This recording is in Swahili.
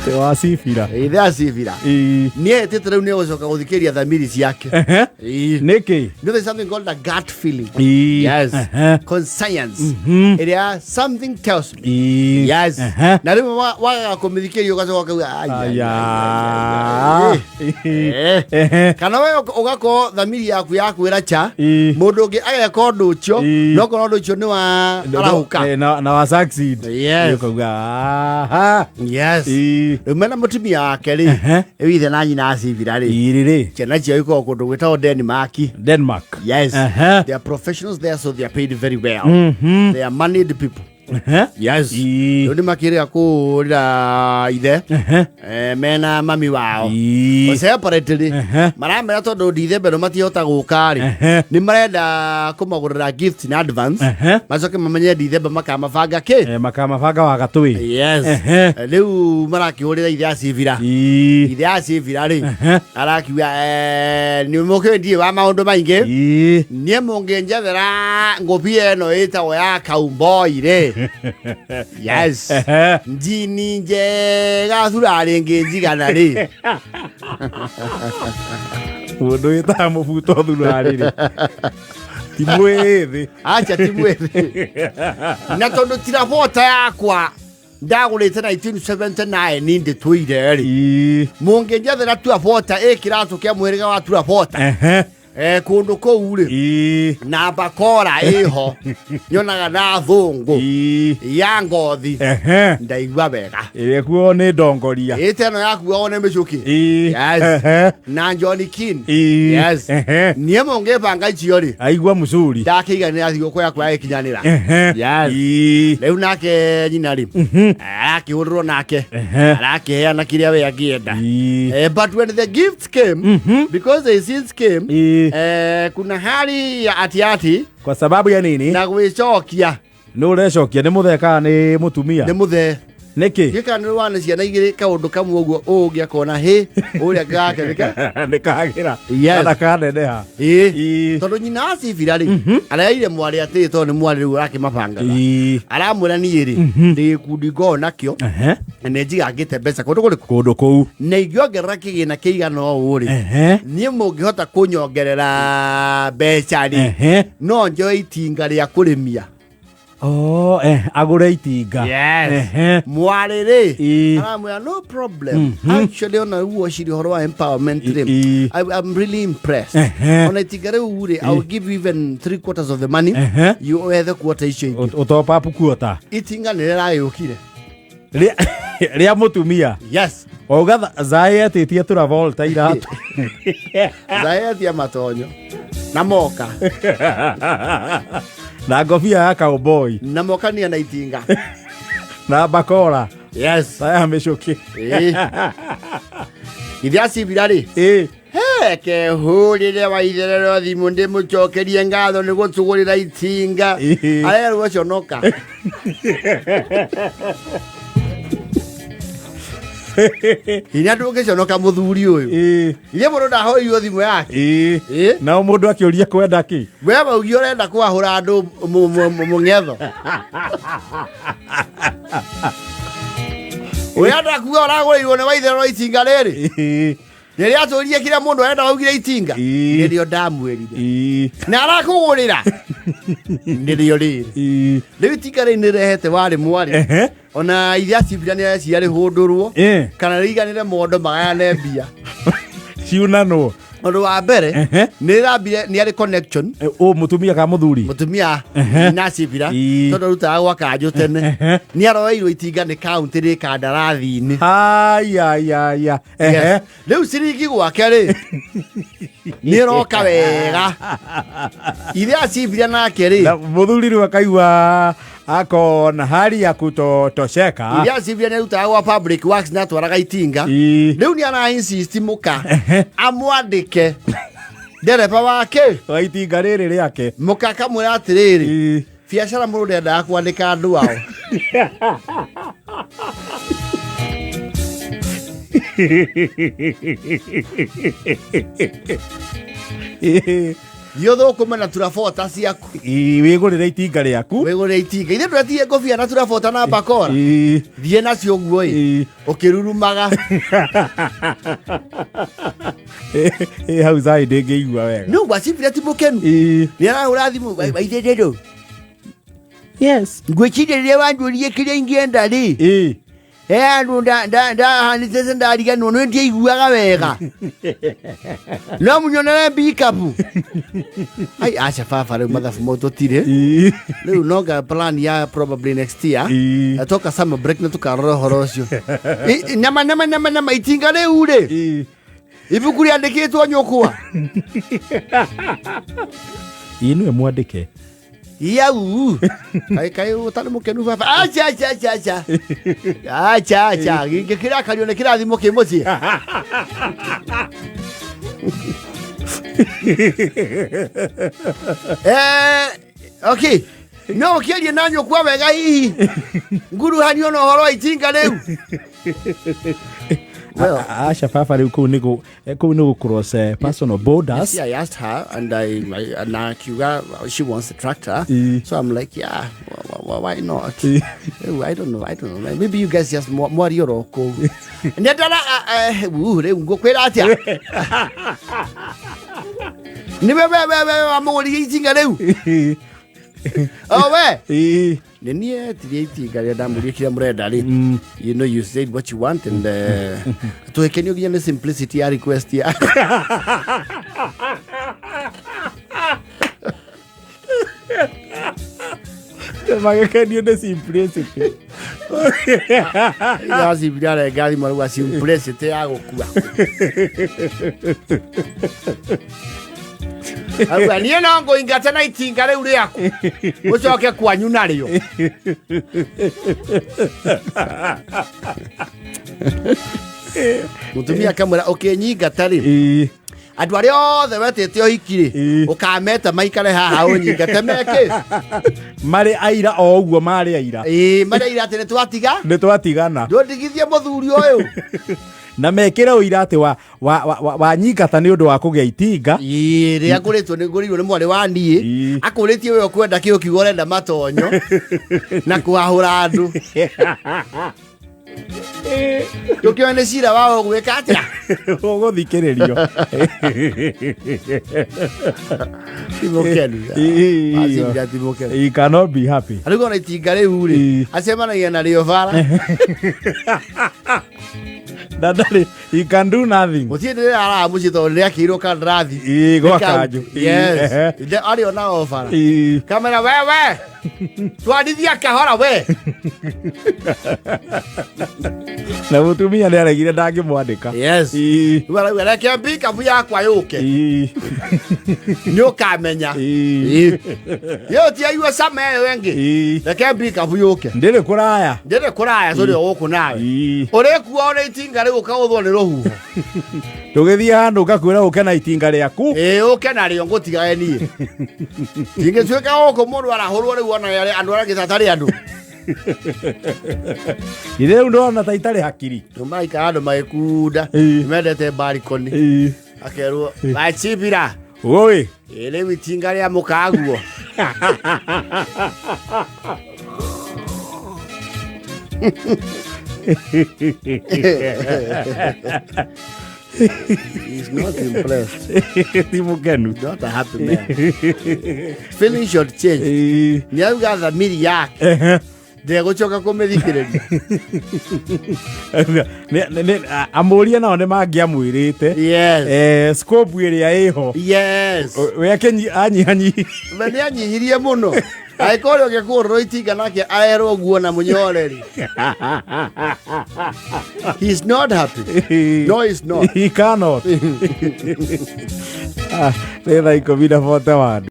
Te wa Shiphrah. Ithe Shiphrah. Nie tete reu ne gocoka guthikiria thamiri ciake. Nake. There's something called a gut feeling. Yes. Conscience. It is something tells me. Yes. Na reu waga kumithikĩria ugacoka kana we ugako thamiri yaku yakwira cha mundu ungi ageka undu ucio no kono undu ucio ni wa arahuka na wa succeed. Yes. Yes. Mena mutumia wake ri Ithe na nyina Shiphrah ri ciana cio iko kundu gwitao Denmark. Yes. They are professionals there, so they are paid very well. They are moneyed people. Yes. Ndi makire akurira Ithe mena mami wao separately maramera tondu Ithe bero matihota guka ri ni marenda kumagurira gift in advance macoke mamenye Ithe makamabanga makamabanga wa gatwi. Yes. Riu marakihurira Ithe Shiphrah. Ithe Shiphrah ri arakiuga ni mukendie wa maundu maingi nie mungenjethera ngobie no itawo ya cowboy ri. Yes. Njini njega thurari nginjigana ri. Mundu ita mubuto thurari ri. Timwethe. Acha timwethe. Na tondu tirabota yakwa ndagurite 1979 ninde tuire ri. Mungenjethera tuabota kiratu kia mwiriga wa tuabota. Kundu kou ri na bakora iho nyonaga na thungu ya ngothi ndaigua wega irekuo ni ndongoria iteno yaku one micuki. Yes. Na John King. Yes. Nie monge banga icio ri aigua mucuri ndakiganira thigũkũ yaku yakinyanira. Yes. Riu nake nyina ri akihurwo nake arakiheana kiria we angienda. But when the gifts came, because the sins came, kuna hali ya ati kwa sababu ya nini na gwicokia no urecokia ni mutheka ni mutumia ni muthe niki gikanu wana ciana igiri kaundu kamwe uguo ungia kona hi uria gake nikagira kana kaneneha tondu nyina Shiphrah ri araire mwari ati to ni mwari riu akimabangaga aramwira ni ri ndi kundi go nakio ne njigangite mbeca kundu kou na igiongerera kigina kiigana o uri ni mungihota kunyongerera mbeca ri no njoe itinga ria kurimia. Agure itinga. Yes. Mwari ri aramwira no problem. Actually on a washiri horo empowerment ri I'm really impressed. On itinga riu ri I will give you even 3/4 of the money. You owe the quarter icio utopa apu quarter. Itinga ni rayukire ria mutumia. Yes. Oga zae atitie tura volta iratu. Zae atia matonyo na moka na ngobia ya cowboy na mokania na itinga na bakora. Yes. Aya micuki. Ithe Shiphrah ri ke hurire wa itherero thimu ndi mucokerie ngatho ni gutugurira itinga aya ruo conoka. Ina nduge conoka muthuri uyu ile mundu ndahoirio thimu yake na mundu akiuria kwenda ki we baugi urenda kwahura andu mungetho uyanda kuga uraguriirwo ni waitherero itinga riri riria aturirie kiria mundu arenda augire itinga nirio ndamwirire na arakugurira nirio riri riu itinga riri nirehete wari mwari ona Ithe Shiphrah ni aciari hundurwo kana riganire mondo magayane mbia ciunano. Undu wa mbere ni rambire ni ari connection mutumia ka mutumia na Shiphrah tondu rutaga gwa kanju tene ni aroeirwo itinga ni county ri kandarathi-ini. Riu ciringi gwake ri ni roka wega Ithe Shiphrah nake ri muthuri riu akaigua akona hali ya kutotosheka. Ithe Shiphrah ni rutaga gwa public works na twaraga itinga riu ni ara insist muka amwandike ndereba wake wa itinga riri riake muka kamwira atiriri biacara mundu ndendaga kwandika andu ao Yotho kumena turabota ciaku. Wigurire itinga riaku. Wigurire itinga. Ithe ndwetie ngobia na turabota na bakora. Thie nacio guo ukirurumaga. Hau zai ndingĩigua wega. No Shiphrah ti mukenu. Ni arahũra thimu Ithe ndedo. Yes. Ngwĩciria wanjũrie kĩrĩa ingĩenda rĩ. Andu hanitete ndariganwo no ndiaiguaga wega. No munyonere bikapu. Ai acha baba rĩu mathabu mau tire. Rĩu noga plan ya probably next year. Atoka summer break na tukarora horo ũcio. Nama itinga rĩu rĩ. Ibuku rĩandĩkĩtwo nyũkwa. Niwe mwandĩke. Yau. Kai utari mukenu baba. Acha. Ngikira karione kirathimo kimuci. Okay. No kiarie na nyũkwa wega hihi. Nguru hanio no horo itinga rĩu. Well, Asha Papa kau cross personal borders. I asked her, and she wants a tractor. So I'm like, yeah, why not? I don't know. Maybe you guys just more your cool. And then go quit. I'm only eating a new. Oh, where? You know, you said what you want, and so can you give me simplicity? I request here. Can you the simplicity? Yes, if you are a guy, my was simplicity. I will. Niĩ no ngũingata na itinga rĩu rĩaku ũcoke kwanyu narĩo. Mutumia kamwĩra ũkĩnyingata rĩ andũ arĩa othe wetĩte ũhiki rĩ ũkameta maikare haha ũnyingate meke marĩ aira o ũguo marĩ aira. Marĩ aira atĩ nĩtwatigana ndũndigithie mũthuri ũyũ na mekĩre ũira atĩ wa nyingata nĩ ũndũ wa kũgĩa itinga. Rĩrĩa ngũrĩtwo nĩ ngũrĩirwo nĩ mwarĩ wa niĩ akũrĩtie we ũkwenda kĩ ũkiuga ũrenda matonyo na kũhahũra andũ. Tũkĩoya nĩ cira wa ũgwĩka atĩa ũgũthikĩrĩrio. He cannot be happy. Arĩu ona itinga rĩu rĩ acemanagia narĩo bara. He can do nothing. Mũtiĩ ara mũciĩ tondũ nĩakĩirwo kandarathi gwa kanjũ. Yes. Arĩ ona o bara. Kamera wewe twandithia kahora we. Na mutumia nĩaregire ndangĩmwandĩka. Yes. Reke bikapu yakwa yũke nĩũkamenya yo ti aigua cama ĩyo ĩngĩ. Reke bikapu yũke. Ndĩrĩ kũraya so rĩo gũkũ nawe ũrĩkuo ũrĩ itinga rĩu ũkaũthwo nĩ rũhuho. Tũgĩthiĩ handũ ũkakwĩra ũke na itinga rĩaku. Ũke narĩo ngũtigage niĩ. Ingĩtuĩka gũkũ mũndũ arahũrwo rĩu ona andũ arĩa gĩtatarĩ andũ. Rĩu ndona ta itarĩ hakiri. Maikara andũ magĩkunda mendete barikoni. Akerwo Shiphrah oi rĩu itinga rĩa mũkaguo. He's not impressed. Not a happy man. Feeling short change. Niauga thamiri yake ndegũcoka kũmĩthikĩrĩria. Amũria nao nĩmangĩamwĩrĩte. Yes. Scope ĩrĩa ĩho. Yes. Weke anyihanyihi. Nĩanyihirie mũno. Aikore ũgĩkũrwo itinga nake aerwo guo na mũnyoreri. He's not happy. No, he's not. He cannot. Nĩ thaa 11:41.